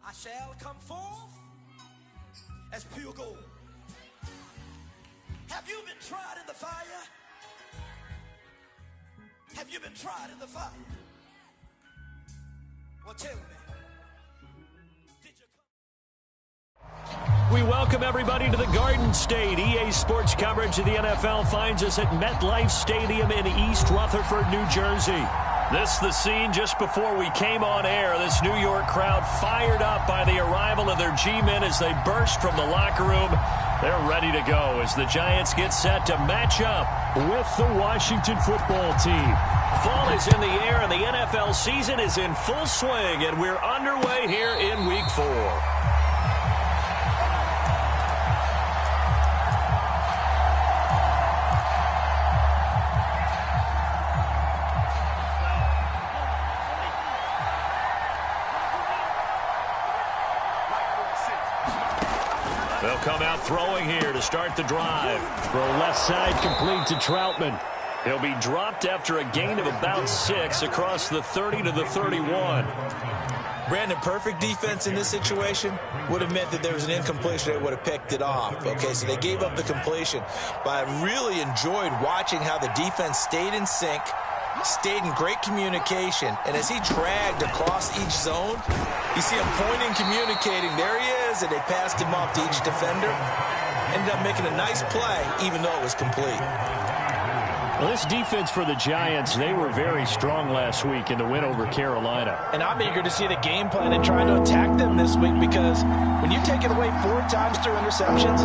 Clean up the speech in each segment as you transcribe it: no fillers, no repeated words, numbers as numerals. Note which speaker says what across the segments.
Speaker 1: I shall come forth as pure gold. Have you been tried in the fire? Have you been tried in the fire? Well, tell me.
Speaker 2: We welcome everybody to the Garden State. EA Sports coverage of the NFL finds us at MetLife Stadium in East Rutherford, New Jersey. This the scene just before we came on air. This New York crowd fired up by the arrival of their G-men as they burst from the locker room. They're ready to go as the Giants get set to match up with the Washington football team. Fall is in the air and the NFL season is in full swing, and we're underway here in Week 4. They'll come out throwing here to start the drive. Throw left side complete to Troutman. He'll be dropped after a gain of about 6 across the 30 to the 31.
Speaker 3: Brandon, perfect defense in this situation would have meant that there was an incompletion. They would have picked it off. Okay, so they gave up the completion. But I really enjoyed watching how the defense stayed in sync, stayed in great communication, and as he dragged across each zone, you see him pointing, communicating. There he is, and they passed him off to each defender. Ended up making a nice play, even though it was complete.
Speaker 2: Well, this defense for the Giants, they were very strong last week in the win over Carolina.
Speaker 4: And I'm eager to see the game plan and trying to attack them this week, because when you take it away 4 times through interceptions,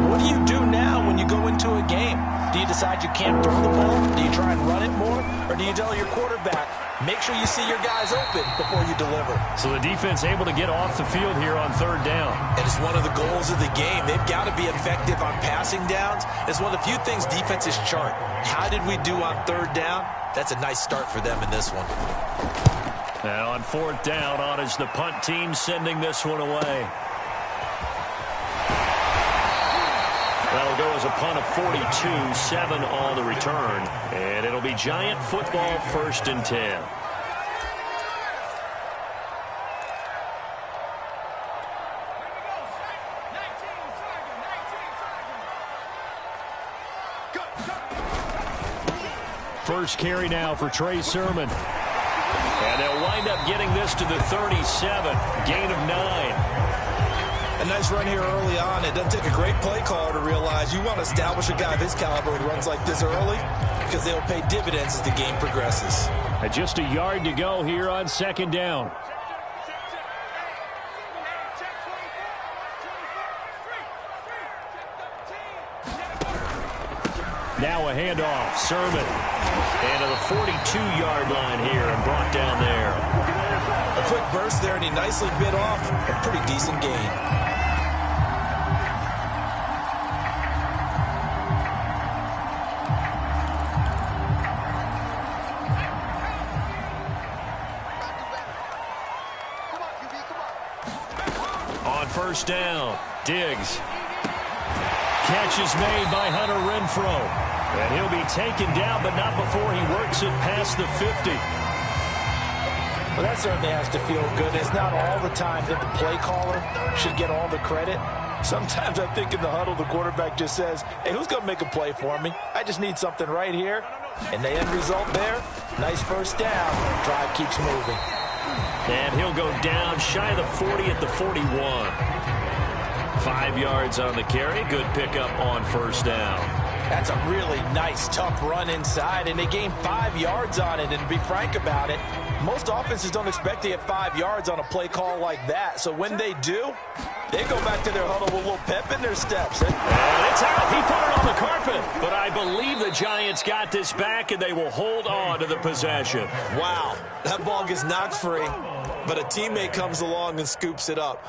Speaker 4: what do you do now when you go into a game? Do you decide you can't throw the ball? Do you try and run it more? Or do you tell your quarterback, make sure you see your guys open before you deliver?
Speaker 2: So the defense able to get off the field here on 3rd down.
Speaker 3: And it's one of the goals of the game. They've got to be effective on passing downs. It's one of the few things defenses chart. How did we do on 3rd down? That's a nice start for them in this one.
Speaker 2: And on 4th down, on is the punt team sending this one away. That'll go as a punt of 42, 7 on the return. And it'll be Giant football 1st and 10. First carry now for Trey Sermon. And they'll wind up getting this to the 37. Gain of 9.
Speaker 3: A nice run here early on. It doesn't take a great play caller to realize you want to establish a guy of his caliber who runs like this early, because they'll pay dividends as the game progresses.
Speaker 2: And just a yard to go here on 2nd down. Now a handoff. Sermon. And to the 42-yard line here and brought down there.
Speaker 3: A quick burst there, and he nicely bit off a pretty decent gain.
Speaker 2: On 1st down, Diggs. Catch is made by Hunter Renfrow. And he'll be taken down, but not before he works it past the 50.
Speaker 4: Well, that certainly has to feel good. It's not all the time that the play caller should get all the credit. Sometimes I think in the huddle, the quarterback just says, hey, who's going to make a play for me? I just need something right here. And the end result there, nice 1st down. Drive keeps moving.
Speaker 2: And he'll go down shy of the 40 at the 41. 5 yards on the carry. Good pickup on 1st down.
Speaker 4: That's a really nice, tough run inside, and they gained 5 yards on it. And to be frank about it, most offenses don't expect to get 5 yards on a play call like that. So when they do, they go back to their huddle with a little pep in their steps.
Speaker 2: And it's out. He put it on the carpet. But I believe the Giants got this back, and they will hold on to the possession.
Speaker 3: Wow, that ball gets knocked free, but a teammate comes along and scoops it up.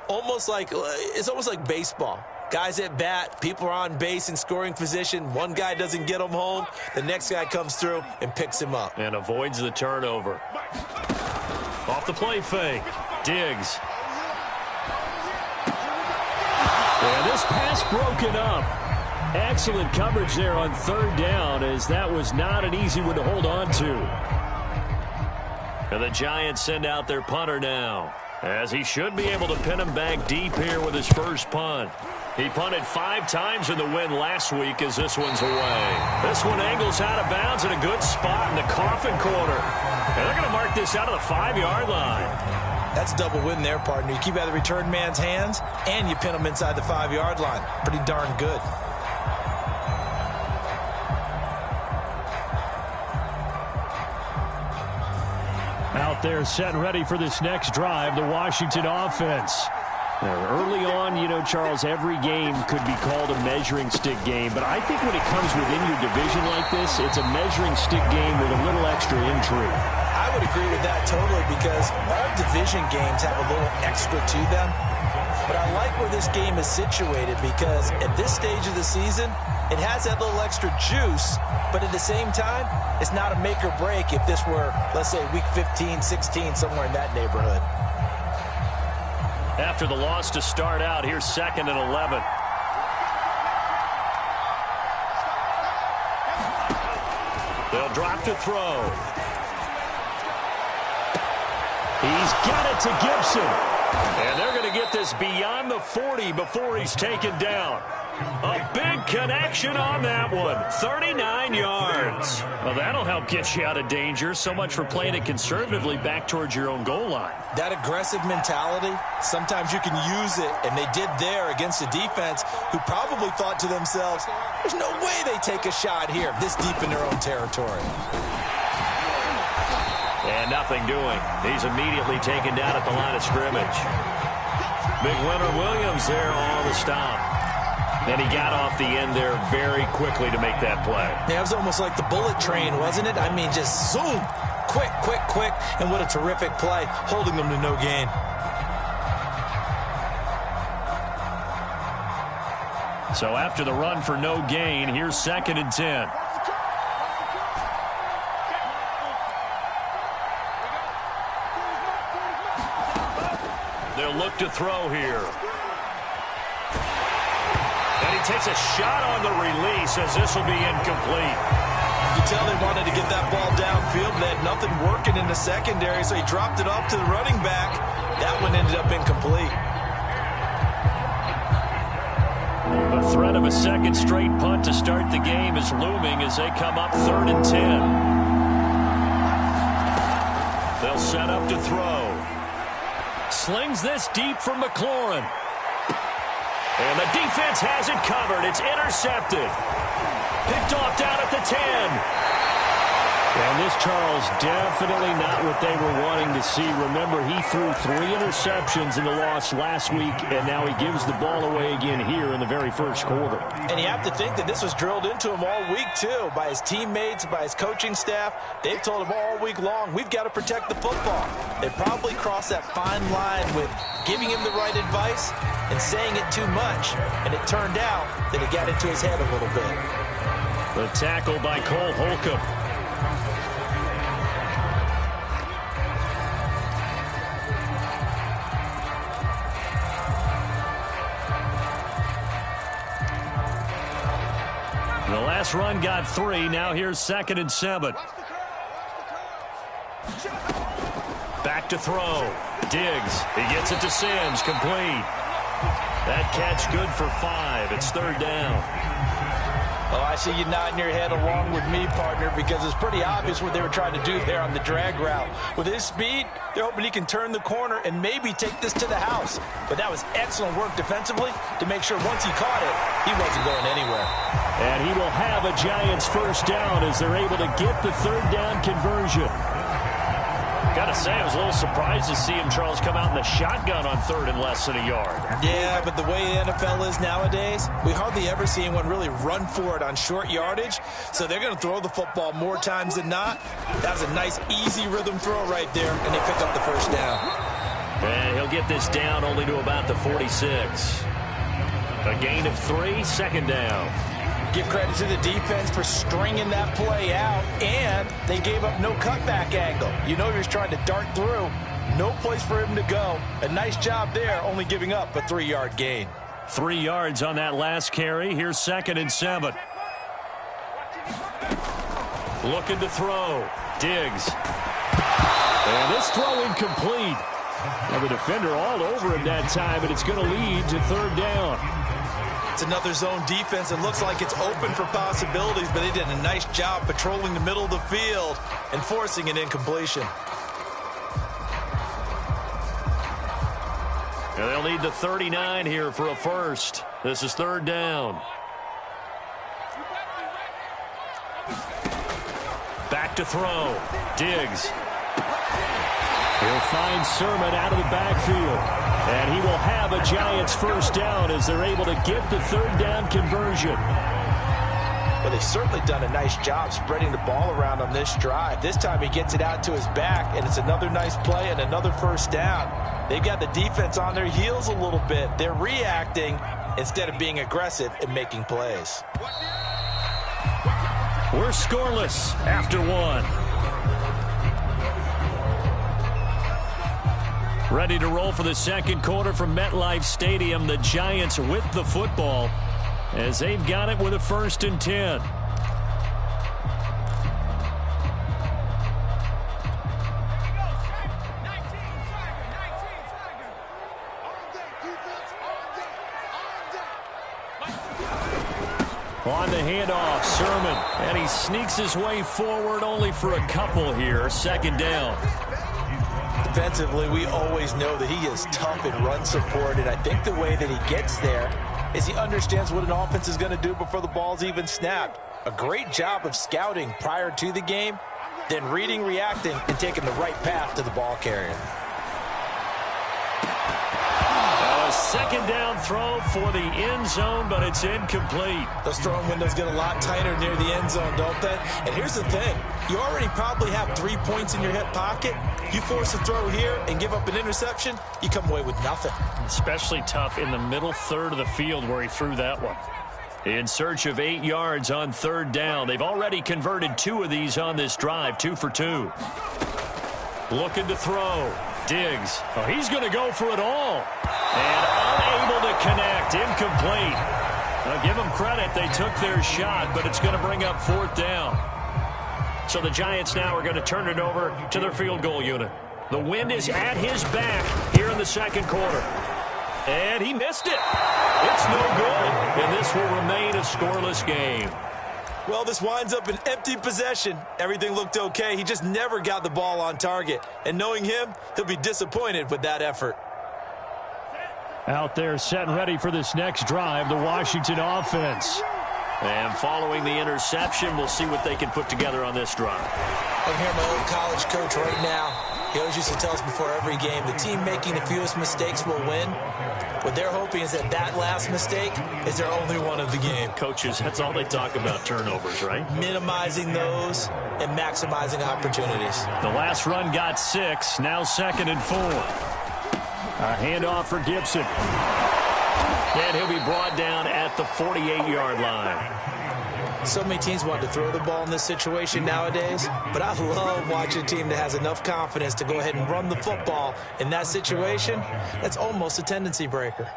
Speaker 3: It's almost like baseball. Guys at bat, people are on base in scoring position. One guy doesn't get him home. The next guy comes through and picks him up.
Speaker 2: And avoids the turnover. Off the play fake. Diggs. And this pass broken up. Excellent coverage there on 3rd down, as that was not an easy one to hold on to. And the Giants send out their punter now. As he should be able to pin him back deep here with his first punt. He punted 5 times in the win last week as this one's away. This one angles out of bounds in a good spot in the coffin corner. And they're going to mark this out of the 5-yard line.
Speaker 3: That's double win there, partner. You keep out of the return man's hands, and you pin him inside the 5-yard line. Pretty darn good.
Speaker 2: Out there set and ready for this next drive, the Washington offense. Early on, you know, Charles, every game could be called a measuring stick game. But I think when it comes within your division like this, it's a measuring stick game with a little extra intrigue.
Speaker 3: I would agree with that totally because all division games have a little extra to them. But I like where this game is situated because at this stage of the season, it has that little extra juice. But at the same time, it's not a make or break if this were, let's say, week 15, 16, somewhere in that neighborhood.
Speaker 2: After the loss to start out, here's 2nd and 11. They'll drop to throw. He's got it to Gibson. And they're going to get this beyond the 40 before he's taken down. A big connection on that one. 39 yards. Well, that'll help get you out of danger. So much for playing it conservatively back towards your own goal line.
Speaker 3: That aggressive mentality, sometimes you can use it, and they did there against a defense who probably thought to themselves, there's no way they take a shot here this deep in their own territory.
Speaker 2: And nothing doing. He's immediately taken down at the line of scrimmage. Big Leonard Williams there on the stop. And he got off the end there very quickly to make that play.
Speaker 3: Yeah, it was almost like the bullet train, wasn't it? I mean, just zoom. Quick, quick, quick. And what a terrific play, holding them to no gain.
Speaker 2: So after the run for no gain, here's 2nd and 10. They'll look to throw here. And he takes a shot on the release as this will be incomplete.
Speaker 3: You tell they wanted to get that ball downfield. They had nothing working in the secondary, so he dropped it off to the running back. That one ended up incomplete.
Speaker 2: The threat of a second straight punt to start the game is looming as they come up 3rd and 10. They'll set up to throw. Slings this deep from McLaurin. And the defense has it covered. It's intercepted. Picked off down at the 10. And this, Charles, definitely not what they were wanting to see. Remember, he threw 3 interceptions in the loss last week, and now he gives the ball away again here in the very first quarter.
Speaker 3: And you have to think that this was drilled into him all week, too, by his teammates, by his coaching staff. They've told him all week long, we've got to protect the football. They probably crossed that fine line with giving him the right advice and saying it too much, and it turned out that it got into his head a little bit.
Speaker 2: The tackle by Cole Holcomb. The last run got 3. Now here's 2nd and 7. Back to throw. Diggs. He gets it to Sims. Complete. That catch good for 5. It's 3rd down.
Speaker 3: Oh, I see you nodding your head along with me, partner, because it's pretty obvious what they were trying to do there on the drag route. With his speed, they're hoping he can turn the corner and maybe take this to the house. But that was excellent work defensively to make sure once he caught it, he wasn't going anywhere.
Speaker 2: And he will have a Giants first down as they're able to get the 3rd down conversion. Gotta say, I was a little surprised to see him, Charles, come out in the shotgun on 3rd and less than a yard.
Speaker 3: Yeah, but the way the NFL is nowadays, we hardly ever see anyone really run for it on short yardage. So they're going to throw the football more times than not. That was a nice, easy rhythm throw right there, and they pick up the first down.
Speaker 2: And he'll get this down only to about the 46. A gain of 3, 2nd down.
Speaker 3: Give credit to the defense for stringing that play out, and they gave up no cutback angle. You know he was trying to dart through. No place for him to go. A nice job there, only giving up a 3-yard gain.
Speaker 2: 3 yards on that last carry. Here's 2nd and 7. Looking to throw. Diggs. And this throw incomplete. And the defender all over him that time, and it's going to lead to third down.
Speaker 3: It's another zone defense. It looks like it's open for possibilities, but they did a nice job patrolling the middle of the field and forcing an incompletion.
Speaker 2: And they'll need the 39 here for a first. This is third down. Back to throw. Diggs. He'll find Sermon out of the backfield. And he will have a Giants first down as they're able to get the third down conversion.
Speaker 4: Well, they've certainly done a nice job spreading the ball around on this drive. This time he gets it out to his back, and it's another nice play and another first down. They've got the defense on their heels a little bit. They're reacting instead of being aggressive and making plays.
Speaker 2: We're scoreless after one. Ready to roll for the second quarter from MetLife Stadium. The Giants with the football as they've got it with a 1st and 10. On the handoff, Sermon, and he sneaks his way forward only for a couple here. Second down.
Speaker 4: Defensively, we always know that he is tough in run support, and I think the way that he gets there is he understands what an offense is going to do before the ball's even snapped. A great job of scouting prior to the game, then reading, reacting, and taking the right path to the ball carrier.
Speaker 2: A second down throw for the end zone, but it's incomplete.
Speaker 3: Those throwing windows get a lot tighter near the end zone, don't they? And here's the thing. You already probably have 3 points in your hip pocket. You force a throw here and give up an interception, you come away with nothing.
Speaker 2: Especially tough in the middle third of the field where he threw that one. In search of 8 yards on third down. They've already converted 2 of these on this drive, 2 for 2. Looking to throw. Diggs. Oh, he's going to go for it all. And unable to connect. Incomplete. Now, give them credit. They took their shot, but it's going to bring up 4th down. So the Giants now are going to turn it over to their field goal unit. The wind is at his back here in the second quarter. And he missed it. It's no good. And this will remain a scoreless game.
Speaker 3: Well, this winds up an empty possession. Everything looked okay. He just never got the ball on target. And knowing him, he'll be disappointed with that effort.
Speaker 2: Out there set and ready for this next drive, the Washington offense. And following the interception, we'll see what they can put together on this drive.
Speaker 3: I hear my old college coach right now. He always used to tell us before every game, the team making the fewest mistakes will win. What they're hoping is that that last mistake is their only one of the game.
Speaker 2: Coaches, that's all they talk about, turnovers, right?
Speaker 3: Minimizing those and maximizing opportunities.
Speaker 2: The last run got 6, now 2nd and 4. A handoff for Gibson. And he'll be brought down at the 48-yard line.
Speaker 3: So many teams want to throw the ball in this situation nowadays, but I love watching a team that has enough confidence to go ahead and run the football in that situation. That's almost a tendency breaker.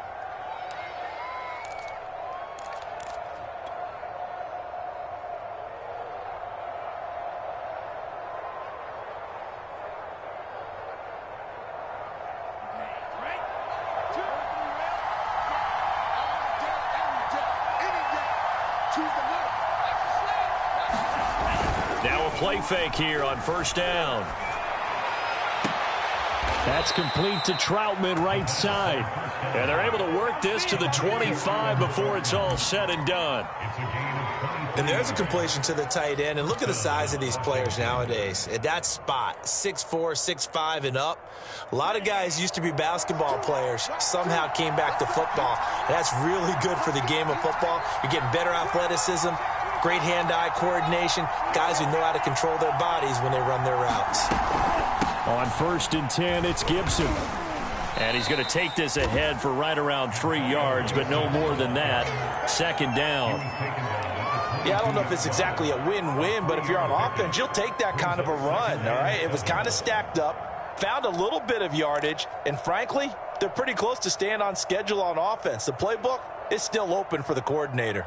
Speaker 2: Now a play fake here on first down. That's complete to Troutman right side. And they're able to work this to the 25 before it's all said and done.
Speaker 3: And there's a completion to the tight end. And look at the size of these players nowadays. At that spot, 6'4", 6'5", and up. A lot of guys used to be basketball players, somehow came back to football. And that's really good for the game of football. You're getting better athleticism, great hand-eye coordination, guys who know how to control their bodies when they run their routes.
Speaker 2: On 1st and 10, it's Gibson. And he's going to take this ahead for right around 3 yards, but no more than that. 2nd down.
Speaker 4: Yeah, I don't know if it's exactly a win-win, but if you're on offense, you'll take that kind of a run, all right? It was kind of stacked up, found a little bit of yardage, and frankly, they're pretty close to staying on schedule on offense. The playbook is still open for the coordinator.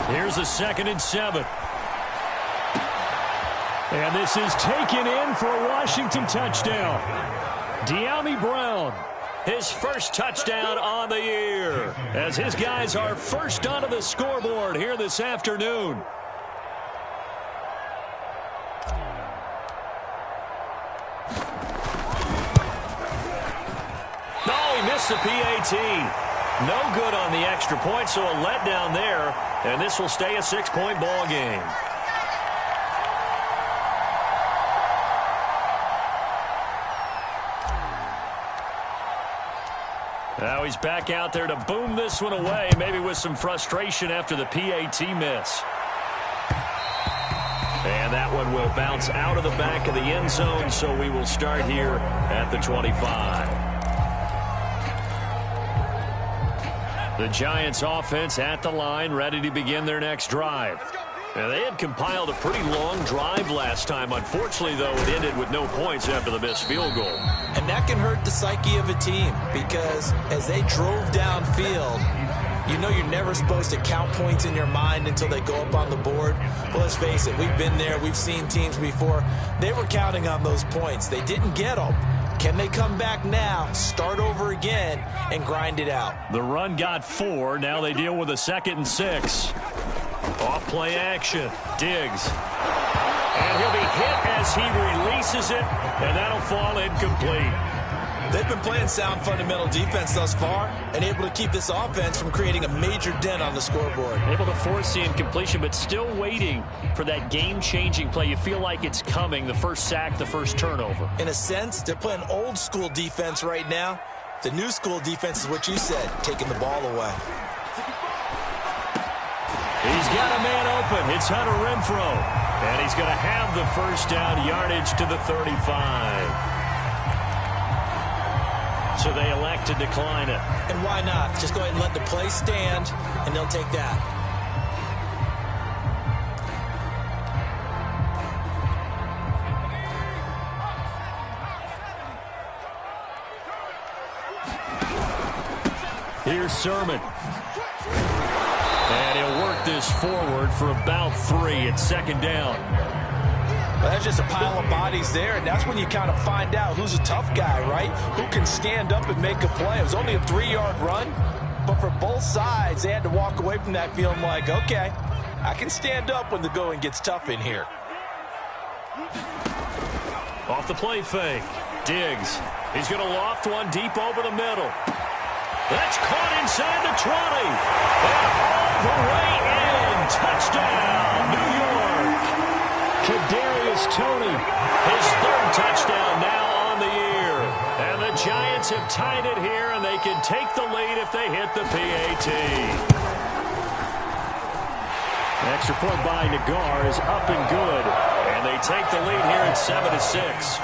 Speaker 2: Here's a 2nd and 7. And this is taken in for a Washington touchdown. Dyami Brown, his first touchdown on the year, as his guys are first onto the scoreboard here this afternoon. Oh, he missed the PAT. No good on the extra point, so a letdown there, and this will stay a 6-point ball game. Now he's back out there to boom this one away, maybe with some frustration after the PAT miss. And that one will bounce out of the back of the end zone, so we will start here at the 25. The Giants offense at the line, ready to begin their next drive. Now, they had compiled a pretty long drive last time. Unfortunately, though, it ended with no points after the missed field goal.
Speaker 3: And that can hurt the psyche of a team, because as they drove downfield, you know you're never supposed to count points in your mind until they go up on the board. Well, let's face it, we've been there. We've seen teams before. They were counting on those points. They didn't get them. Can they come back now, start over again, and grind it out?
Speaker 2: The run got 4. Now they deal with a 2nd and 6. Off play action. Diggs. And he'll be hit as he releases it, and that'll fall incomplete.
Speaker 3: They've been playing sound fundamental defense thus far and able to keep this offense from creating a major dent on the scoreboard.
Speaker 2: Able to force the incompletion, but still waiting for that game-changing play. You feel like it's coming, the first sack, the first turnover.
Speaker 3: In a sense, they're playing old-school defense right now. The new school defense is what you said, taking the ball away.
Speaker 2: He's got a man open. It's Hunter Renfrow. And he's going to have the first down, yardage to the 35. So they elect to decline it.
Speaker 3: And why not? Just go ahead and let the play stand, and they'll take that.
Speaker 2: Here's Sermon. And he'll work this forward for about 3. It's 2nd down.
Speaker 4: Well, that's just a pile of bodies there, and that's when you kind of find out who's a tough guy, right? Who can stand up and make a play. It was only a 3-yard run, but for both sides, they had to walk away from that feeling like, okay, I can stand up when the going gets tough in here.
Speaker 2: Off the play fake. Diggs. He's going to loft one deep over the middle. That's caught inside the 20. And all the way in. Touchdown, New York. Kadarius Toney, his 3rd touchdown now on the year. And the Giants have tied it here, and they can take the lead if they hit the PAT. Extra point by Nagar is up and good. And they take the lead here at 7-6.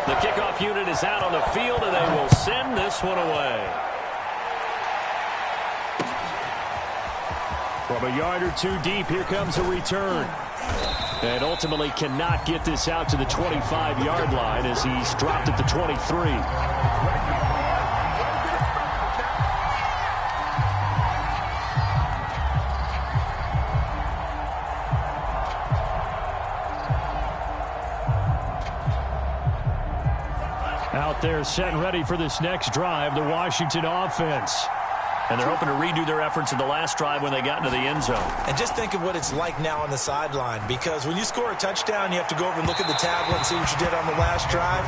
Speaker 2: The kickoff unit is out on the field, and they will send this one away. From a yard or 2 deep, here comes a return. And ultimately cannot get this out to the 25-yard line as he's dropped at the 23. Out there set and ready for this next drive, the Washington offense. And they're hoping to redo their efforts in the last drive when they got into the end zone.
Speaker 3: And just think of what it's like now on the sideline, because when you score a touchdown, you have to go over and look at the tablet and see what you did on the last drive.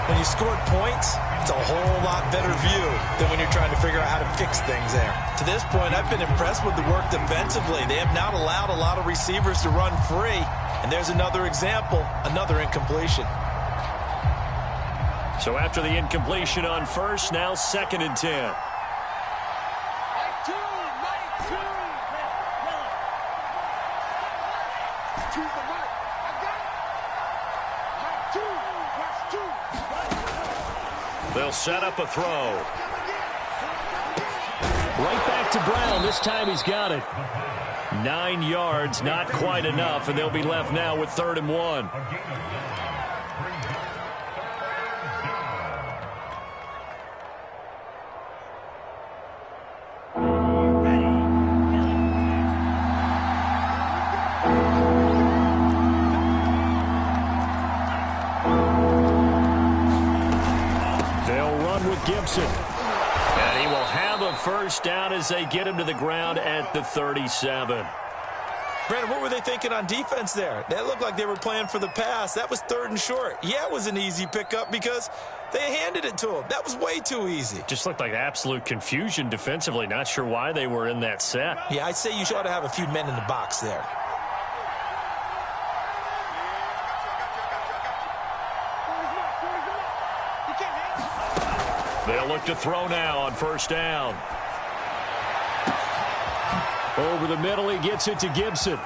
Speaker 3: When you scored points, it's a whole lot better view than when you're trying to figure out how to fix things there. To this point, I've been impressed with the work defensively. They have not allowed a lot of receivers to run free. And there's another example, another incompletion.
Speaker 2: So after the incompletion on first, now 2nd and 10. They'll set up a throw. Right back to Brown. This time he's got it. 9 yards, not quite enough, and they'll be left now with 3rd and 1. Gibson. And he will have a first down as they get him to the ground at the 37.
Speaker 3: Brandon, what were they thinking on defense there? That looked like they were playing for the pass. That was 3rd and short. Yeah, it was an easy pickup because they handed it to him. That was way too easy.
Speaker 2: Just looked like absolute confusion defensively. Not sure why they were in that set.
Speaker 3: Yeah, I'd say you ought to have a few men in the box there.
Speaker 2: They'll look to throw now on first down. Over the middle, he gets it to Gibson.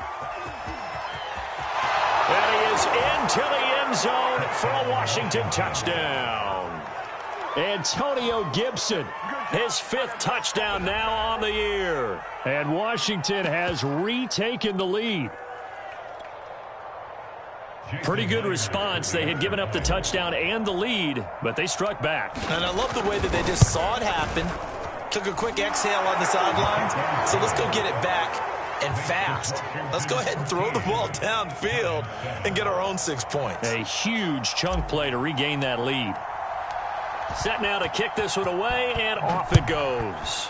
Speaker 2: And he is into the end zone for a Washington touchdown. Antonio Gibson, his 5th touchdown now on the year. And Washington has retaken the lead. Pretty good response. They had given up the touchdown and the lead, but they struck back.
Speaker 3: And I love the way that they just saw it happen. Took a quick exhale on the sidelines. So let's go get it back and fast. Let's go ahead and throw the ball downfield and get our own 6 points.
Speaker 2: A huge chunk play to regain that lead. Set now to kick this one away, and off it goes.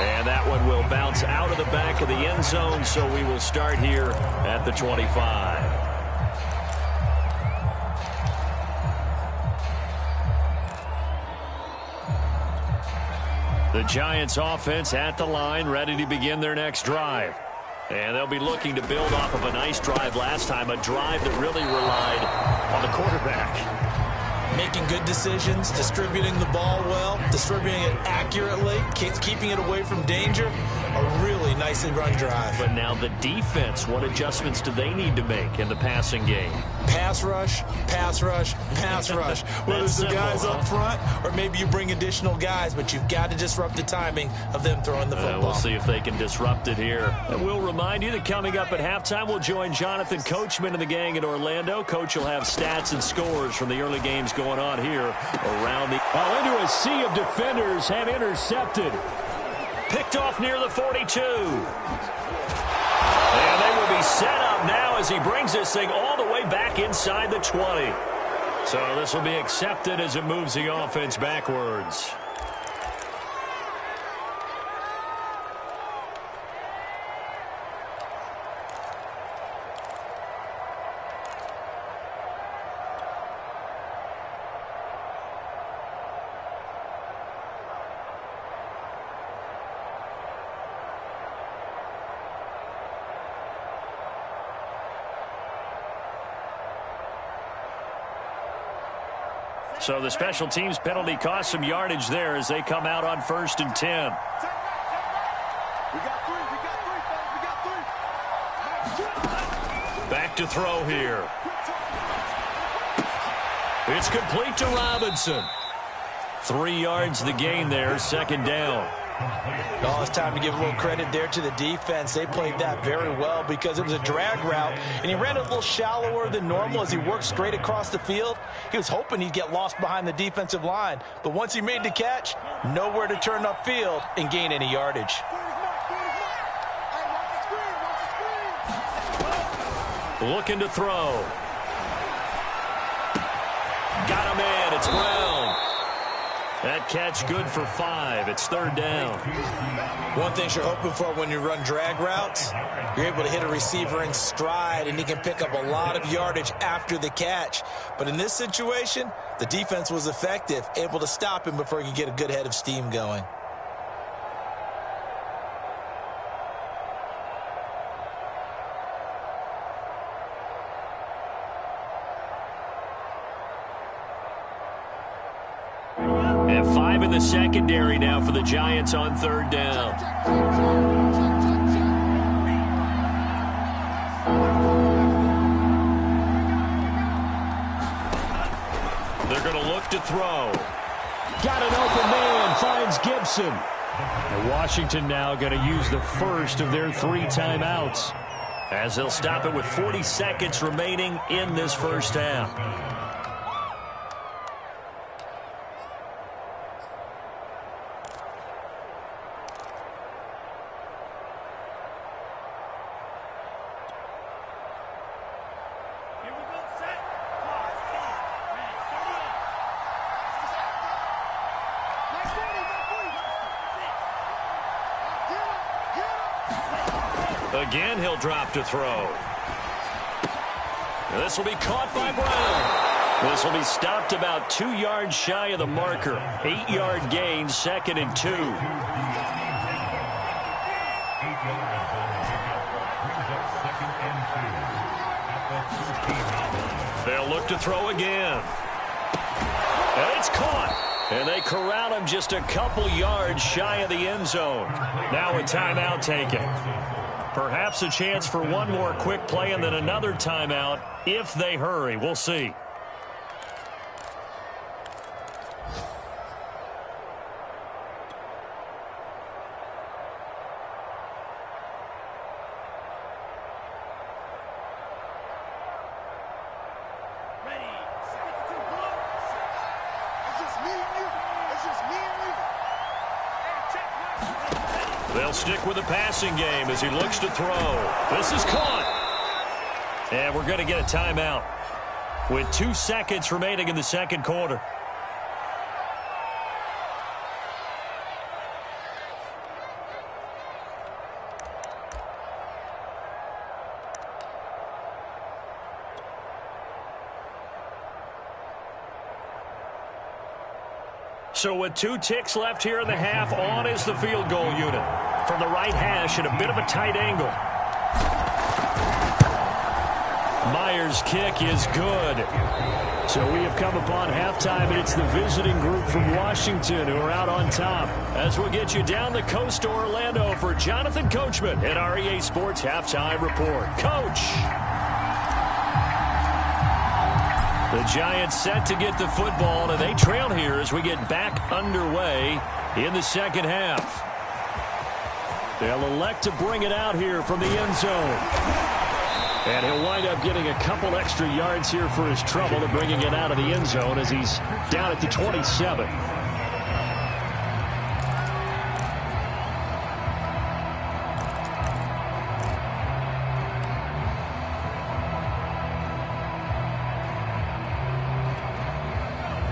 Speaker 2: And that one will bounce out of the back of the end zone, so we will start here at the 25. The Giants offense at the line, ready to begin their next drive. And they'll be looking to build off of a nice drive last time, a drive that really relied on the quarterback.
Speaker 3: Making good decisions, distributing the ball well, distributing it accurately, keeping it away from danger. A really nicely run drive.
Speaker 2: But now the defense, what adjustments do they need to make in the passing game?
Speaker 3: Pass rush, pass rush, pass rush. Whether it's the guys up front or maybe you bring additional guys, but you've got to disrupt the timing of them throwing the football.
Speaker 2: We'll see if they can disrupt it here. And we'll remind you that coming up at halftime, we'll join Jonathan Coachman and the gang in Orlando. Coach will have stats and scores from the early games going on here around the... into a sea of defenders and intercepted. Picked off near the 42. And they will be set up now as he brings this thing all the way back inside the 20. So this will be accepted as it moves the offense backwards. So the special teams penalty cost some yardage there as they come out on 1st and 10. Back to throw here. It's complete to Robinson. 3 yards the gain there, 2nd down.
Speaker 3: Oh, it's time to give a little credit there to the defense. They played that very well because it was a drag route, and he ran it a little shallower than normal as he worked straight across the field. He was hoping he'd get lost behind the defensive line, but once he made the catch, nowhere to turn upfield and gain any yardage.
Speaker 2: Looking to throw. Got him in. It's Brown. That catch good for 5. It's 3rd down.
Speaker 3: One thing you're hoping for when you run drag routes, you're able to hit a receiver in stride, and he can pick up a lot of yardage after the catch. But in this situation, the defense was effective, able to stop him before he could get a good head of steam going.
Speaker 2: And 5 in the secondary now for the Giants on 3rd down. They're going to look to throw. Got an open man, finds Gibson. And Washington now going to use the first of their 3 timeouts as they'll stop it with 40 seconds remaining in this first half. Again, he'll drop to throw. This will be caught by Brown. This will be stopped about 2 yards shy of the marker. 8-yard gain, 2nd and 2. They'll look to throw again. And it's caught. And they corral him just a couple yards shy of the end zone. Now a timeout taken. Perhaps a chance for one more quick play and then another timeout if they hurry. We'll see. They'll stick with the passing game as he looks to throw. This is caught. And we're going to get a timeout with 2 seconds remaining in the second quarter. So with 2 ticks left here in the half, on is the field goal unit. From the right hash at a bit of a tight angle. Myers' kick is good. So we have come upon halftime, and it's the visiting group from Washington who are out on top. As we'll get you down the coast to Orlando for Jonathan Coachman at our EA Sports Halftime Report. Coach! The Giants set to get the football, and they trail here as we get back underway in the second half. They'll elect to bring it out here from the end zone. And he'll wind up getting a couple extra yards here for his trouble to bringing it out of the end zone as he's down at the 27.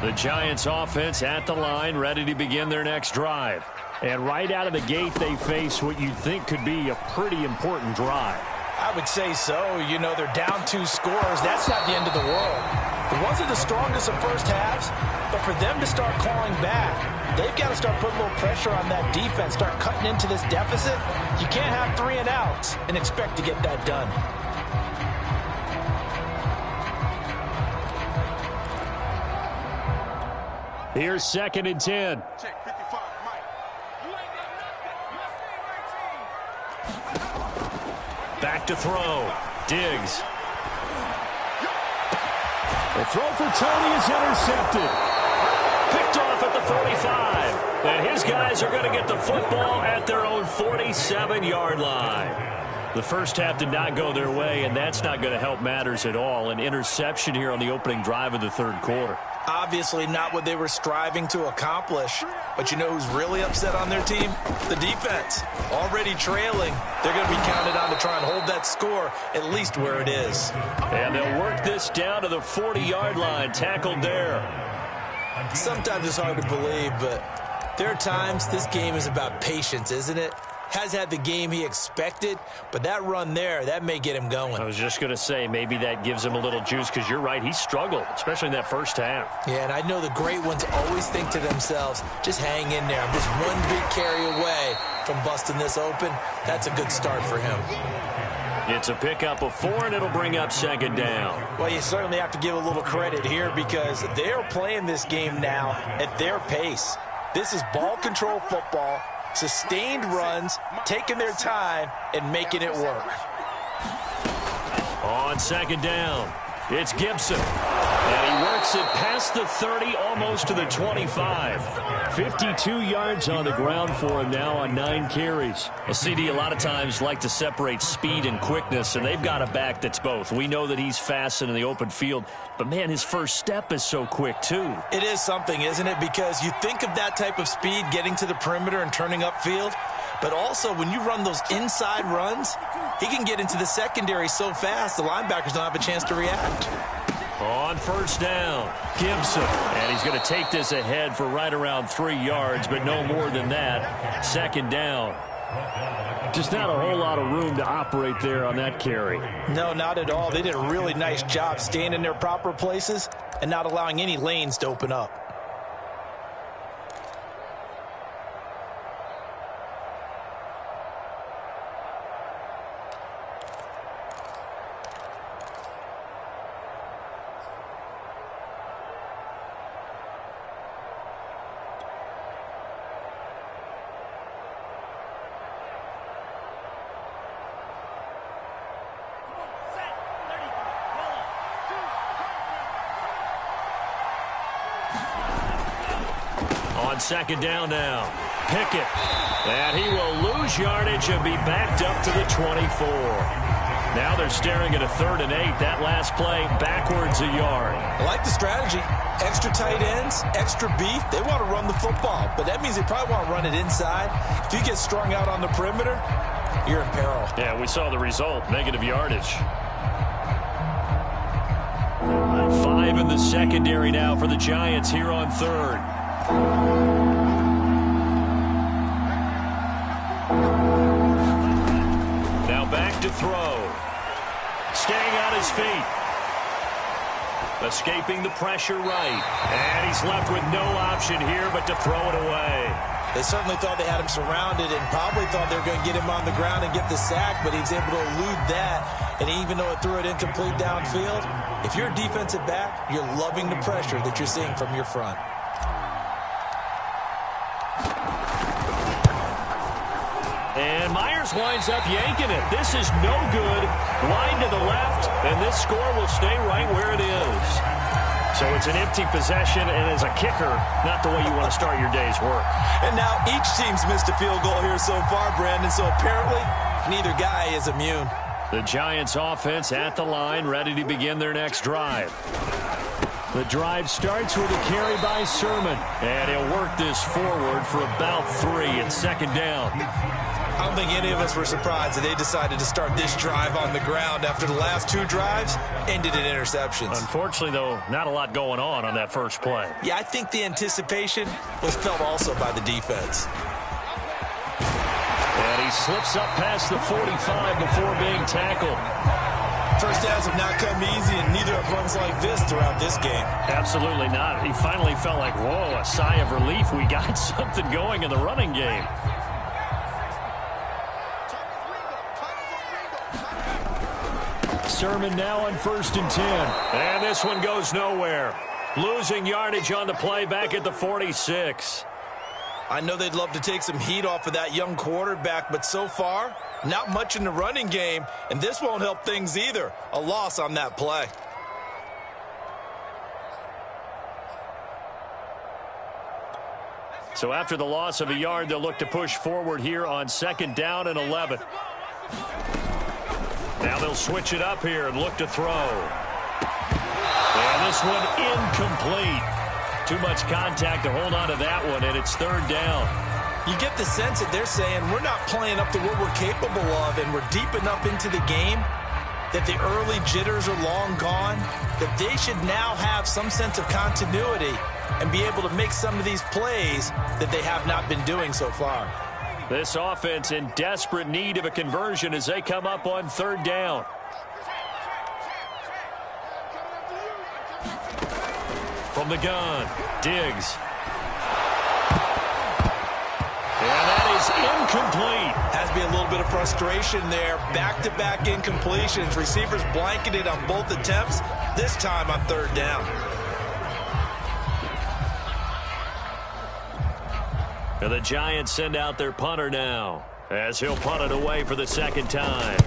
Speaker 2: The Giants offense at the line, ready to begin their next drive. And right out of the gate, they face what you'd think could be a pretty important drive.
Speaker 4: I would say so. You know, they're down 2 scores. That's not the end of the world. It wasn't the strongest of first halves, but for them to start clawing back, they've got to start putting a little pressure on that defense, start cutting into this deficit. You can't have 3 and outs and expect to get that done.
Speaker 2: Here's 2nd and 10.
Speaker 1: Check 55, Mike. You ain't got nothing.
Speaker 2: Back to throw. Diggs. The throw for Tony is intercepted. Picked off at the 45. And his guys are going to get the football at their own 47-yard line. The first half did not go their way, and that's not going to help matters at all. An interception here on the opening drive of the third quarter.
Speaker 3: Obviously not what they were striving to accomplish. But you know who's really upset on their team? The defense. Already trailing. They're going to be counted on to try and hold that score at least where it is.
Speaker 2: And they'll work this down to the 40-yard line. Tackled there.
Speaker 3: Sometimes it's hard to believe, but there are times this game is about patience, isn't it? Has had the game he expected, but that run there, that may get him going.
Speaker 2: I was just going to say, maybe that gives him a little juice, because you're right, he struggled, especially in that first half.
Speaker 3: Yeah, and I know the great ones always think to themselves, just hang in there. I'm just one big carry away from busting this open. That's a good start for him.
Speaker 2: It's a pickup of 4, and it'll bring up 2nd down.
Speaker 4: Well, you certainly have to give a little credit here because they're playing this game now at their pace. This is ball control football. Sustained runs, taking their time, and making it work.
Speaker 2: On 2nd down, it's Gibson. And he works it past the 30, almost to the 25. 52 yards on the ground for him now on 9 carries. A CD a lot of times like to separate speed and quickness, and they've got a back that's both. We know that he's fast in the open field, but, man, his first step is so quick, too.
Speaker 3: It is something, isn't it? Because you think of that type of speed getting to the perimeter and turning upfield, but also when you run those inside runs, he can get into the secondary so fast the linebackers don't have a chance to react.
Speaker 2: On 1st down, Gibson. And he's going to take this ahead for right around 3 yards, but no more than that. 2nd down. Just not a whole lot of room to operate there on that carry.
Speaker 4: No, not at all. They did a really nice job staying in their proper places and not allowing any lanes to open up.
Speaker 2: Second down now. Pickett. And he will lose yardage and be backed up to the 24. Now they're staring at a 3rd and 8. That last play backwards a yard.
Speaker 3: I like the strategy. Extra tight ends, extra beef. They want to run the football, but that means they probably want to run it inside. If you get strung out on the perimeter, you're in peril.
Speaker 2: Yeah, we saw the result. Negative yardage. 5 in the secondary now for the Giants here on 3rd. Now back to throw. Staying on his feet. Escaping the pressure right. And he's left with no option here but to throw it away.
Speaker 3: They certainly thought they had him surrounded and probably thought they were going to get him on the ground and get the sack, but he was able to elude that. And even though it threw it incomplete downfield, if you're a defensive back, you're loving the pressure that you're seeing from your front.
Speaker 2: And Myers winds up yanking it. This is no good. Wide to the left, and this score will stay right where it is. So it's an empty possession, and as a kicker, not the way you want to start your day's work.
Speaker 3: And now each team's missed a field goal here so far, Brandon, so apparently neither guy is immune.
Speaker 2: The Giants offense at the line, ready to begin their next drive. The drive starts with a carry by Sermon, and he'll work this forward for about 3 at 2nd down.
Speaker 3: I don't think any of us were surprised that they decided to start this drive on the ground after the last 2 drives ended in interceptions.
Speaker 2: Unfortunately, though, not a lot going on that first play.
Speaker 3: Yeah, I think the anticipation was felt also by the defense.
Speaker 2: And he slips up past the 45 before being tackled.
Speaker 3: First downs have not come easy, and neither have runs like this throughout this game.
Speaker 2: Absolutely not. He finally felt like, whoa, a sigh of relief. We got something going in the running game. Sermon now on 1st and 10. And this one goes nowhere. Losing yardage on the play back at the 46.
Speaker 3: I know they'd love to take some heat off of that young quarterback, but so far, not much in the running game, and this won't help things either. A loss on that play.
Speaker 2: So after the loss of a yard, they'll look to push forward here on 2nd down and 11. Now they'll switch it up here and look to throw. And this one incomplete. Too much contact to hold on to that one, and it's 3rd down.
Speaker 3: You get the sense that they're saying we're not playing up to what we're capable of, and we're deep enough into the game that the early jitters are long gone, that they should now have some sense of continuity and be able to make some of these plays that they have not been doing so far.
Speaker 2: This offense in desperate need of a conversion as they come up on 3rd down. From the gun, Diggs. And that is incomplete.
Speaker 3: Has to be a little bit of frustration there. Back-to-back incompletions. Receivers blanketed on both attempts, this time on 3rd down.
Speaker 2: And the Giants send out their punter now as he'll punt it away for the 2nd time.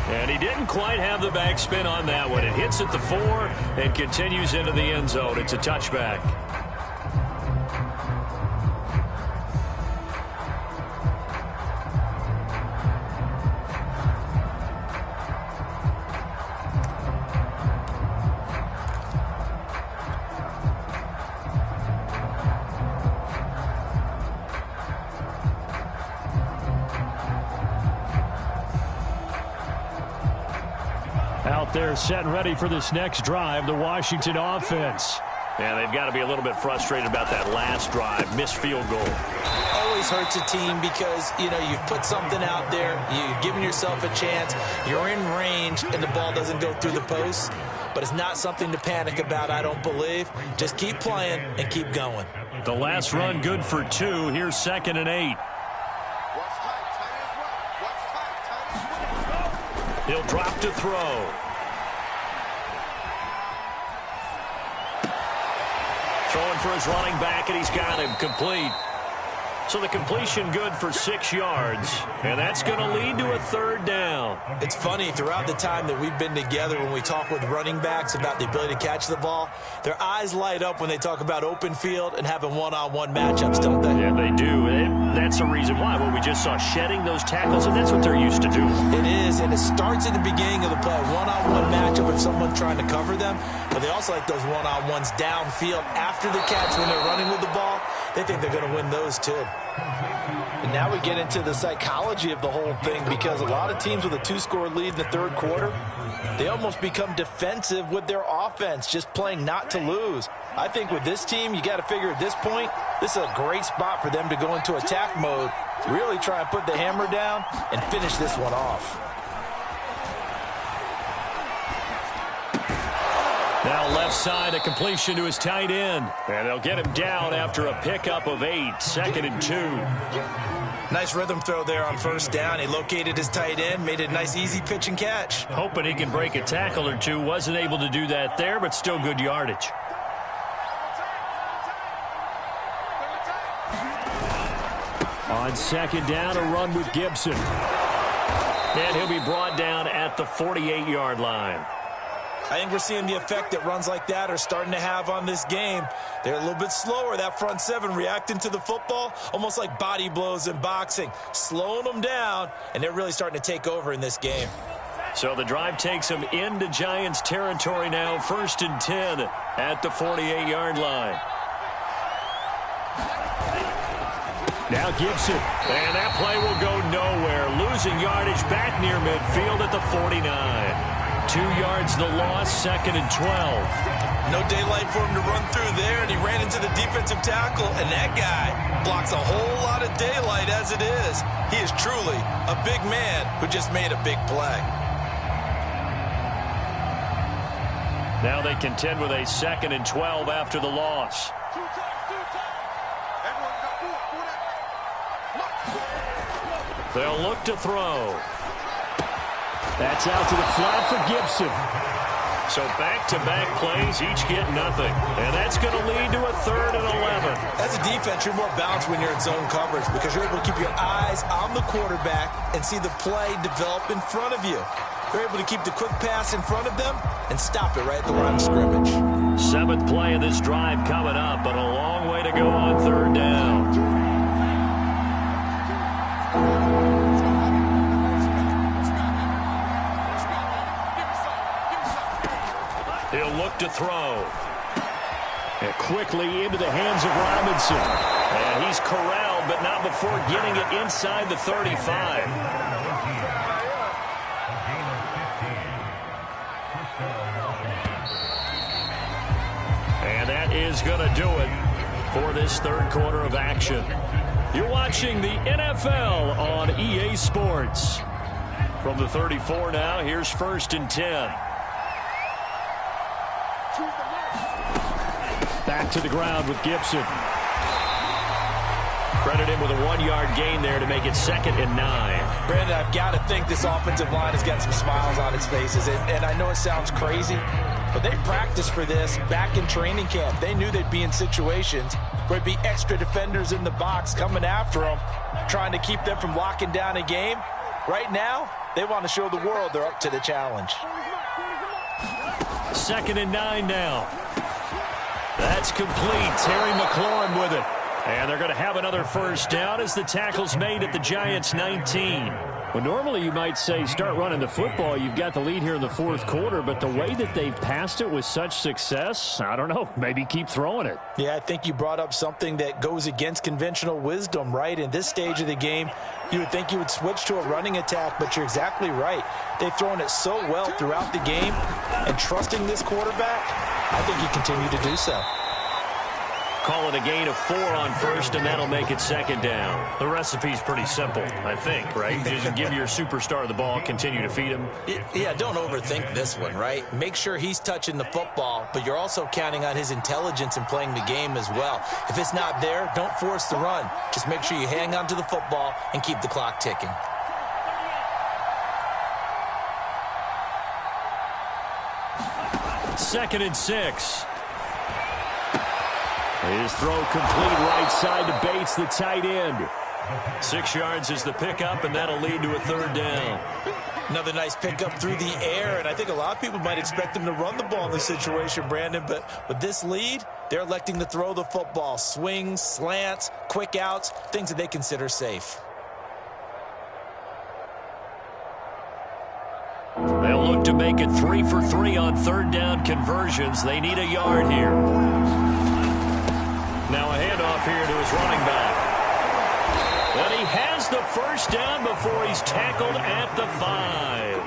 Speaker 2: And he didn't quite have the backspin on that one. It hits at the 4 and continues into the end zone. It's a touchback. Out there set and ready for this next drive, the Washington offense. Yeah, they've got to be a little bit frustrated about that last drive, missed field goal.
Speaker 3: Always hurts a team because, you know, you've put something out there, you've given yourself a chance, you're in range, and the ball doesn't go through the post. But it's not something to panic about, I don't believe. Just keep playing and keep going.
Speaker 2: The last run good for 2. Here's 2nd and 8. He'll drop to throw. Throwing for his running back, and he's got him complete. So the completion good for 6 yards, and that's going to lead to a 3rd down.
Speaker 3: It's funny, throughout the time that we've been together, when we talk with running backs about the ability to catch the ball, their eyes light up when they talk about open field and having one-on-one matchups, don't they?
Speaker 2: Yeah, they do. That's the reason why. Well, we just saw shedding those tackles, and that's what they're used to doing.
Speaker 3: It is, and it starts at the beginning of the play. One-on-one matchup with someone trying to cover them, but they also like those one-on-ones downfield after the catch when they're running with the ball. They think they're going to win those, too.
Speaker 4: And now we get into the psychology of the whole thing, because a lot of teams with a 2-score lead in the 3rd quarter, they almost become defensive with their offense, just playing not to lose. I think with this team, you got to figure at this point, this is a great spot for them to go into attack mode, really try and put the hammer down and finish this one off.
Speaker 2: Now left side, a completion to his tight end. And they'll get him down after a pickup of 8, 2nd and 2.
Speaker 3: Nice rhythm throw there on 1st down. He located his tight end, made it a nice easy pitch and catch.
Speaker 2: Hoping he can break a tackle or two. Wasn't able to do that there, but still good yardage. On 2nd down, a run with Gibson. And he'll be brought down at the 48-yard line.
Speaker 3: I think we're seeing the effect that runs like that are starting to have on this game. They're a little bit slower, that front 7, reacting to the football, almost like body blows in boxing, slowing them down, and they're really starting to take over in this game.
Speaker 2: So the drive takes them into Giants territory now, 1st and 10 at the 48-yard line. Now Gibson, and that play will go nowhere, losing yardage back near midfield at the 49. 2 yards the loss, 2nd and 12.
Speaker 3: No daylight for him to run through there, and he ran into the defensive tackle, and that guy blocks a whole lot of daylight as it is. He is truly a big man who just made a big play.
Speaker 2: Now they contend with a 2nd and 12 after the loss. They'll look to throw. That's out to the flat for Gibson. So back-to-back plays, each get nothing. And that's going to lead to a 3rd and 11.
Speaker 3: As a defense, you're more balanced when you're in zone coverage because you're able to keep your eyes on the quarterback and see the play develop in front of you. You're able to keep the quick pass in front of them and stop it right at the line of scrimmage.
Speaker 2: 7th play of this drive coming up, but a long way to go on 3rd down. He'll look to throw. And quickly into the hands of Robinson. And he's corralled, but not before getting it inside the 35. And that is going to do it for this 3rd quarter of action. You're watching the NFL on EA Sports. From the 34 now, here's 1st and 10. Back to the ground with Gibson. Credit him with a 1-yard gain there to make it 2nd and 9.
Speaker 3: Brandon, I've got to think this offensive line has got some smiles on its faces. And I know it sounds crazy, but they practiced for this back in training camp. They knew they'd be in situations where there'd be extra defenders in the box coming after them, trying to keep them from locking down a game. Right now, they want to show the world they're up to the challenge.
Speaker 2: 2nd and 9 now. That's complete. Terry McLaurin with it. And they're going to have another 1st down as the tackle's made at the Giants' 19. Well, normally you might say start running the football. You've got the lead here in the 4th quarter, but the way that they've passed it with such success, I don't know, maybe keep throwing it.
Speaker 3: Yeah, I think you brought up something that goes against conventional wisdom, right? In this stage of the game, you would think you would switch to a running attack, but you're exactly right. They've thrown it so well throughout the game, and trusting this quarterback, I think you continue to do so.
Speaker 2: Call it a gain of 4 on first, and that'll make it second down.
Speaker 5: The recipe's pretty simple, I think, right? Just give your superstar the ball, continue to feed him.
Speaker 3: Yeah, don't overthink this one, right? Make sure he's touching the football, but you're also counting on his intelligence in playing the game as well. If it's not there, don't force the run. Just make sure you hang on to the football and keep the clock ticking.
Speaker 2: Second and 6. His throw complete right side to Bates, the tight end. 6 yards is the pickup, and that'll lead to a third down.
Speaker 3: Another nice pickup through the air, and I think a lot of people might expect him to run the ball in this situation, Brandon, but with this lead, they're electing to throw the football. Swings, slants, quick outs, things that they consider safe.
Speaker 2: They'll look to make it 3 for 3 on third down conversions. They need a yard here. Now a handoff here to his running back. And he has the first down before he's tackled at the 5.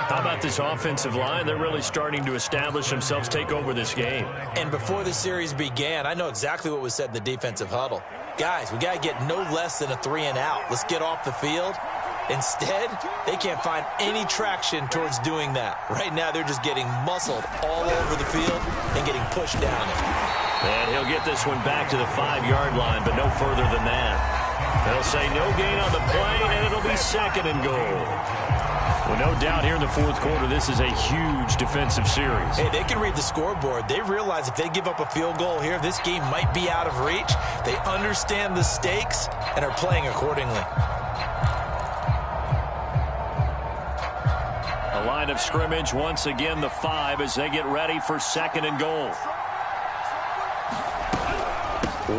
Speaker 5: How about this offensive line? They're really starting to establish themselves, take over this game.
Speaker 3: And before the series began, I know exactly what was said in the defensive huddle. Guys, we got to get no less than a 3 and out. Let's get off the field. Instead, they can't find any traction towards doing that. Right now, they're just getting muscled all over the field and getting pushed down it.
Speaker 2: And he'll get this one back to the 5-yard line, but no further than that. They'll say no gain on the play, and it'll be second and goal.
Speaker 5: Well, no doubt here in the fourth quarter, this is a huge defensive series.
Speaker 3: Hey, they can read the scoreboard. They realize if they give up a field goal here, this game might be out of reach. They understand the stakes and are playing accordingly.
Speaker 2: A line of scrimmage, once again the 5 as they get ready for second and goal.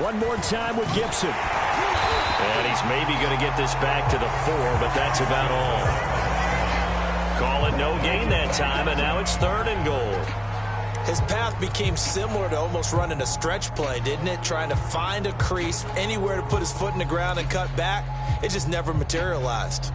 Speaker 2: One more time with Gibson. And he's maybe going to get this back to the 4, but that's about all. Call it no gain that time, and now it's third and goal.
Speaker 3: His path became similar to almost running a stretch play, didn't it? Trying to find a crease, anywhere to put his foot in the ground and cut back. It just never materialized.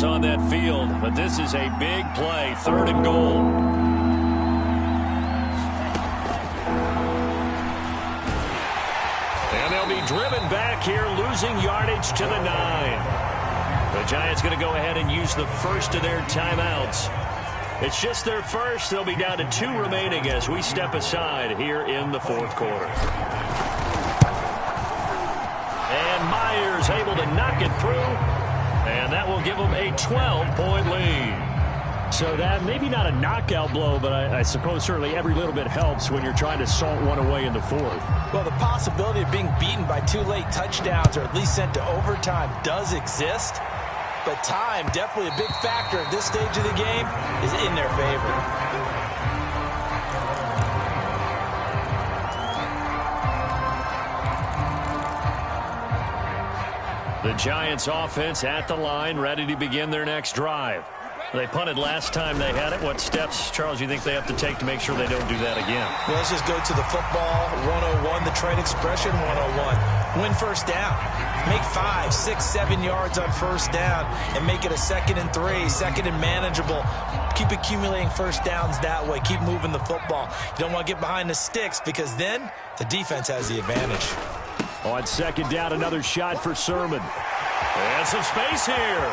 Speaker 2: On that field, but this is a big play, third and goal. And they'll be driven back here, losing yardage to the 9. The Giants going to go ahead and use the first of their timeouts. It's just their first. They'll be down to 2 remaining as we step aside here in the fourth quarter. And Myers able to knock it through. And that will give them a 12-point lead.
Speaker 5: So that maybe not a knockout blow, but I suppose certainly every little bit helps when you're trying to salt one away in the fourth.
Speaker 3: Well, the possibility of being beaten by 2 late touchdowns or at least sent to overtime does exist. But time, definitely a big factor at this stage of the game, is in their favor.
Speaker 2: The Giants offense at the line, ready to begin their next drive. They punted last time they had it. What steps, Charles, you think they have to take to make sure they don't do that again?
Speaker 3: Well, let's just go to the football 101, the trade expression 101. Win first down. Make 5, 6, 7 yards on first down and make it a 2nd and 3, second and manageable. Keep accumulating first downs that way. Keep moving the football. You don't want to get behind the sticks because then the defense has the advantage.
Speaker 5: On second down, another shot for Sermon.
Speaker 2: And some space here.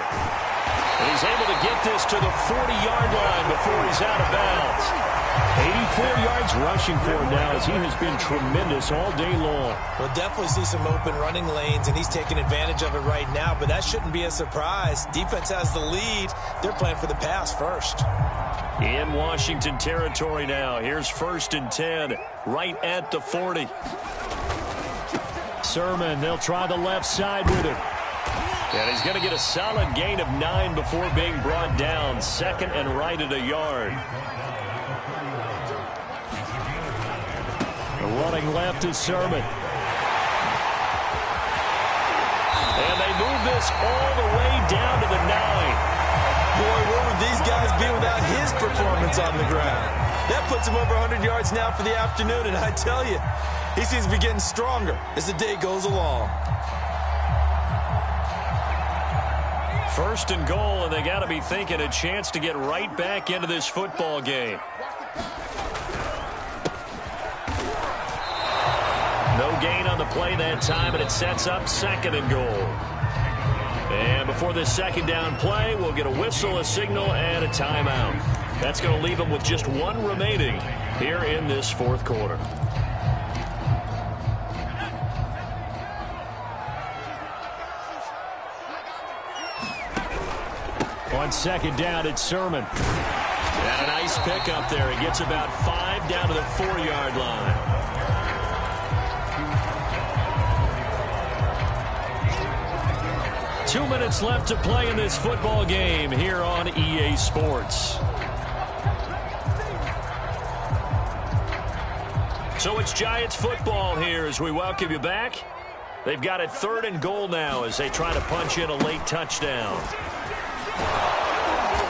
Speaker 2: And he's able to get this to the 40-yard line before he's out of bounds.
Speaker 5: 84 yards rushing for him now as he has been tremendous all day long.
Speaker 3: We'll definitely see some open running lanes, and he's taking advantage of it right now, but that shouldn't be a surprise. Defense has the lead. They're playing for the pass first.
Speaker 2: In Washington territory now. Here's 1st and 10, right at the 40.
Speaker 5: Sermon, they'll try the left side with him.
Speaker 2: And he's going to get a solid gain of 9 before being brought down. 2nd and right at a yard.
Speaker 5: The running left is Sermon.
Speaker 2: And they move this all the way down to the 9.
Speaker 3: Boy, where would these guys be without his performance on the ground? That puts him over 100 yards now for the afternoon, and I tell you, he seems to be getting stronger as the day goes along.
Speaker 2: First and goal, and they got to be thinking a chance to get right back into this football game. No gain on the play that time, and it sets up second and goal. And before this second down play, we'll get a whistle, a signal, and a timeout. That's going to leave them with just one remaining here in this fourth quarter. On second down, it's Sermon. And a nice pickup there. He gets about 5 down to the 4-yard line. Two minutes left to play in this football game here on EA Sports. So it's Giants football here as we welcome you back. They've got it third and goal now as they try to punch in a late touchdown.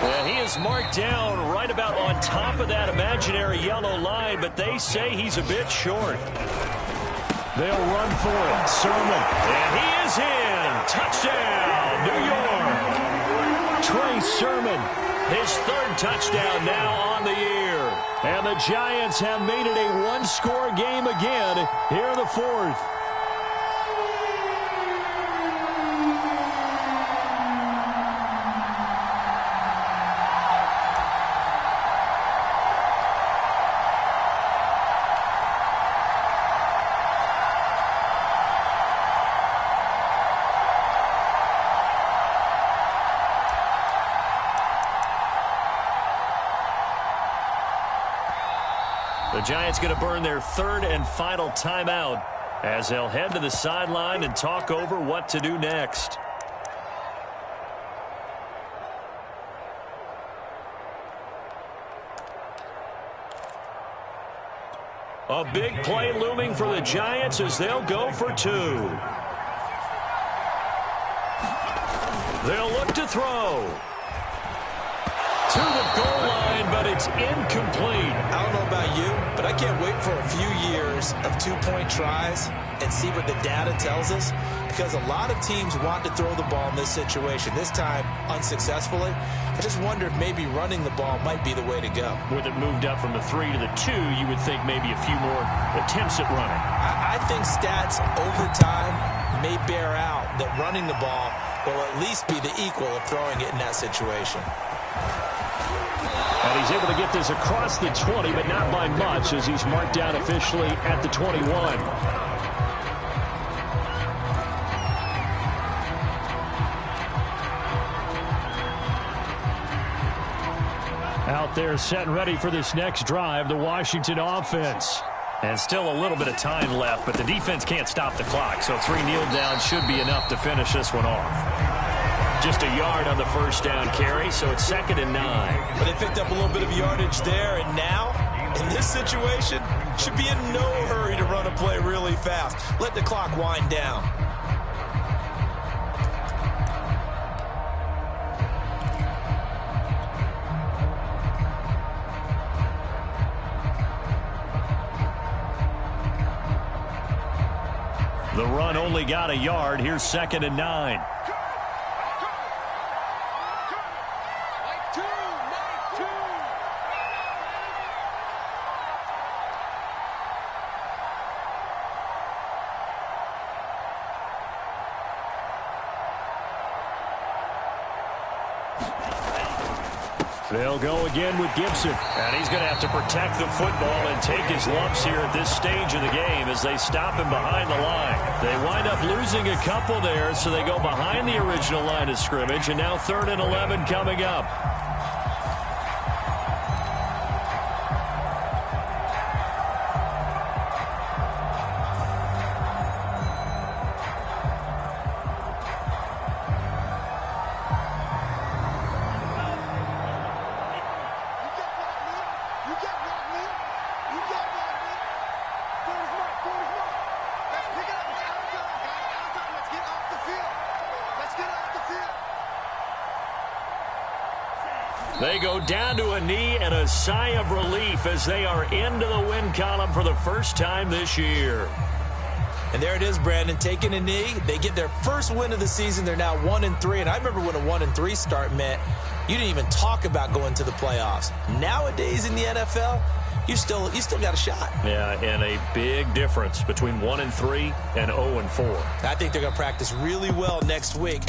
Speaker 2: And he is marked down right about on top of that imaginary yellow line, but they say he's a bit short. They'll run for it. Sermon. And he is in. Touchdown, New York. Trey Sermon, his third touchdown now on the year. And the Giants have made it a one-score game again here in the fourth. The Giants going to burn their third and final timeout as they'll head to the sideline and talk over what to do next. A big play looming for the Giants as they'll go for 2. They'll look to throw. To the goal line, but it's incomplete.
Speaker 3: I don't know about you, but I can't wait for a few years of two-point tries and see what the data tells us, because a lot of teams want to throw the ball in this situation. This time, unsuccessfully. I just wonder if maybe running the ball might be the way to go.
Speaker 2: With it moved up from the 3 to the 2, you would think maybe a few more attempts at running.
Speaker 3: I think stats over time may bear out that running the ball will at least be the equal of throwing it in that situation.
Speaker 2: And he's able to get this across the 20, but not by much as he's marked down officially at the 21. Out there set and ready for this next drive, the Washington offense. And still a little bit of time left, but the defense can't stop the clock, so 3 kneel downs should be enough to finish this one off. Just a yard on the first down carry, so it's 2nd and 9.
Speaker 3: But they picked up a little bit of yardage there, and now, in this situation, should be in no hurry to run a play really fast. Let the clock wind down.
Speaker 2: The run only got a yard. Here's 2nd and 9. They'll go again with Gibson. And he's going to have to protect the football and take his lumps here at this stage of the game as they stop him behind the line. They wind up losing a couple there, so they go behind the original line of scrimmage, and now 3rd and 11 coming up. They go down to a knee and a sigh of relief as they are into the win column for the first time this year.
Speaker 3: And there it is, Brandon, taking a knee. They get their first win of the season. They're now 1-3. And I remember when a 1-3 start meant you didn't even talk about going to the playoffs. Nowadays in the NFL, you still got a shot.
Speaker 2: Yeah, and a big difference between 1-3 and 0-4.
Speaker 3: I think they're going to practice really well next week,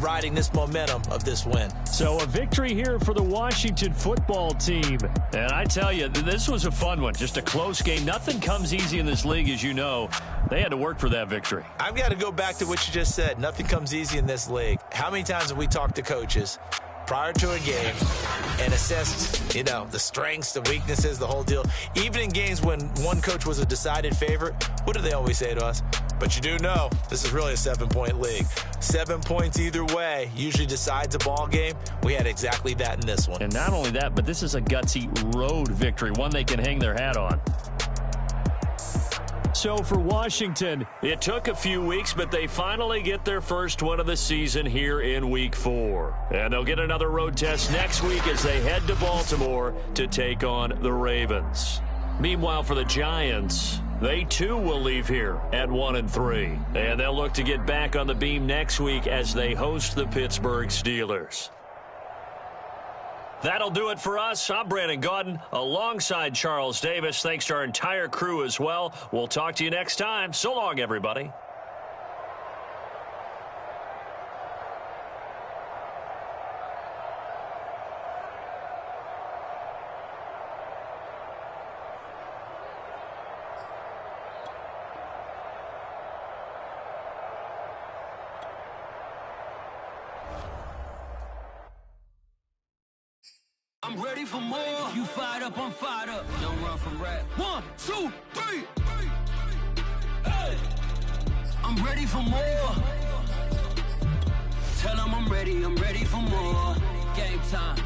Speaker 3: riding this momentum of this win.
Speaker 5: So a victory here for the Washington football team.
Speaker 2: And I tell you, this was a fun one. Just a close game. Nothing comes easy in this league, as you know. They had to work for that victory.
Speaker 3: I've got to go back to what you just said. Nothing comes easy in this league. How many times have we talked to coaches prior to a game and assessed, the strengths, the weaknesses, the whole deal? Even in games when one coach was a decided favorite, what do they always say to us? But you do know this is really a 7-point league. 7 points either way usually decides a ball game. We had exactly that in this one.
Speaker 5: And not only that, but this is a gutsy road victory, one they can hang their hat on.
Speaker 2: So for Washington, it took a few weeks, but they finally get their first win of the season here in Week 4. And they'll get another road test next week as they head to Baltimore to take on the Ravens. Meanwhile, for the Giants, they too will leave here at 1-3. And they'll look to get back on the beam next week as they host the Pittsburgh Steelers. That'll do it for us. I'm Brandon Gaudin alongside Charles Davis. Thanks to our entire crew as well. We'll talk to you next time. So long, everybody.
Speaker 1: I'm ready for more. You fired up, I'm fired up. Don't run from rap. 1, 2, 3. Hey. I'm ready for more. Tell them I'm ready for more. Game time.